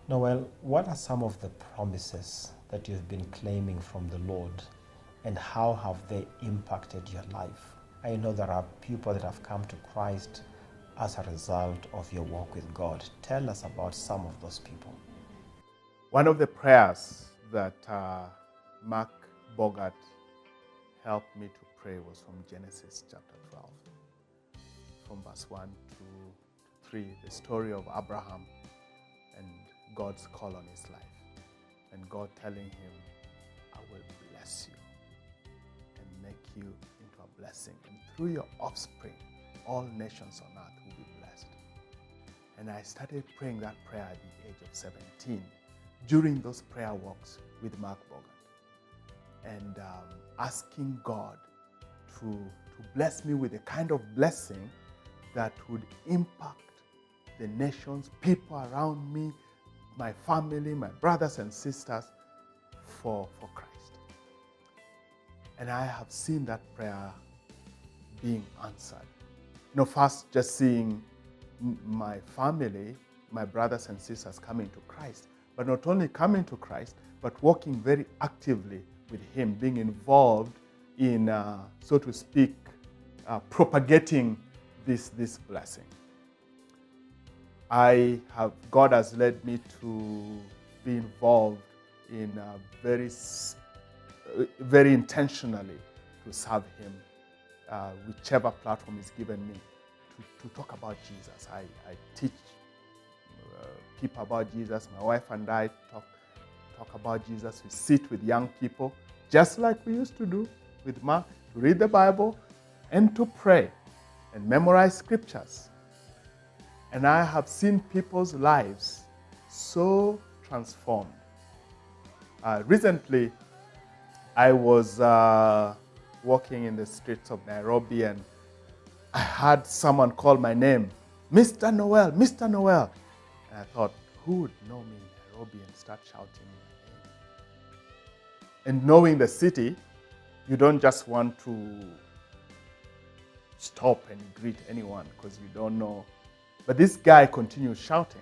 Noel, what are some of the promises that you've been claiming from the Lord, and how have they impacted your life? I know there are people that have come to Christ as a result of your walk with God. Tell us about some of those people. One of the prayers that Mark Bogart helped me to pray was from Genesis chapter 12, from verse 1 to 3, the story of Abraham and God's call on his life, and God telling him, I will bless you and make you into a blessing, and through your offspring, all nations on earth will be blessed. And I started praying that prayer at the age of 17, during those prayer walks with Mark Bogart, and asking God to bless me with a kind of blessing that would impact the nations, people around me, my family, my brothers and sisters, for Christ. And I have seen that prayer being answered. First just seeing my family, my brothers and sisters coming to Christ, but not only coming to Christ, but walking very actively with Him, being involved in, so to speak, propagating this blessing. God has led me to be involved in very intentionally to serve Him, whichever platform is given me, to talk about Jesus. I teach people about Jesus. My wife and I talk about Jesus. We sit with young people, just like we used to do with Mark, to read the Bible and to pray and memorize scriptures. And I have seen people's lives so transformed. Recently, I was walking in the streets of Nairobi, and I heard someone call my name, Mr. Noel, Mr. Noel. And I thought, who would know me in Nairobi and start shouting my name? And knowing the city, you don't just want to stop and greet anyone because you don't know. But this guy continued shouting.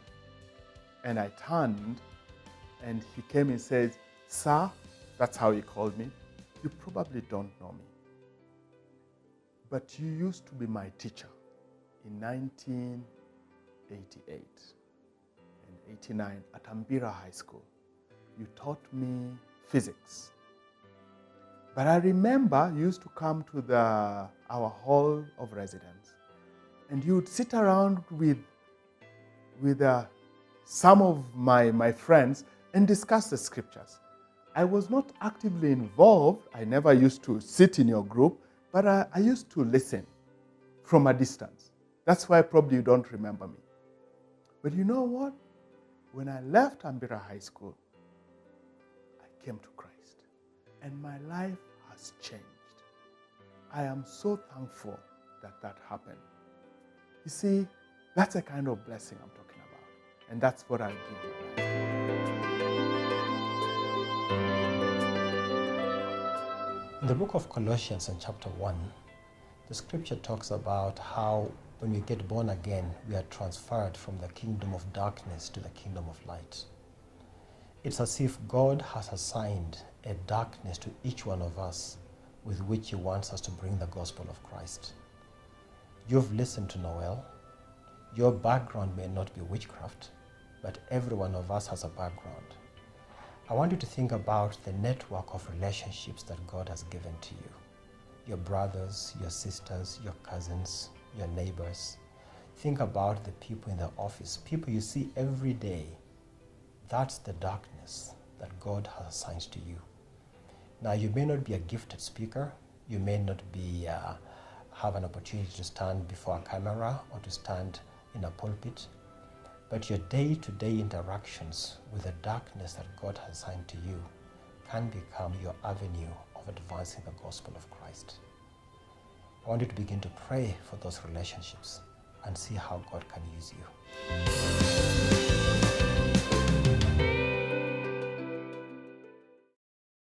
And I turned, and he came and said, Sir, that's how he called me, you probably don't know me, but you used to be my teacher in 1988 and 89 at Ambira High School. You taught me physics. But I remember you used to come to our hall of residence, and you would sit around with some of my friends and discuss the scriptures. I was not actively involved. I never used to sit in your group, but I used to listen from a distance. That's why probably you don't remember me. But you know what? When I left Ambira High School, I came to Christ, and my life has changed. I am so thankful that happened. You see, that's a kind of blessing I'm talking about, and that's what I'll give my life. In the book of Colossians in chapter 1, the scripture talks about how when we get born again, we are transferred from the kingdom of darkness to the kingdom of light. It's as if God has assigned a darkness to each one of us with which He wants us to bring the gospel of Christ. You've listened to Noel. Your background may not be witchcraft, but every one of us has a background. I want you to think about the network of relationships that God has given to you. Your brothers, your sisters, your cousins, your neighbors. Think about the people in the office, people you see every day. That's the darkness that God has assigned to you. Now, you may not be a gifted speaker. You may not have an opportunity to stand before a camera or to stand in a pulpit. But your day-to-day interactions with the darkness that God has assigned to you can become your avenue of advancing the gospel of Christ. I want you to begin to pray for those relationships and see how God can use you.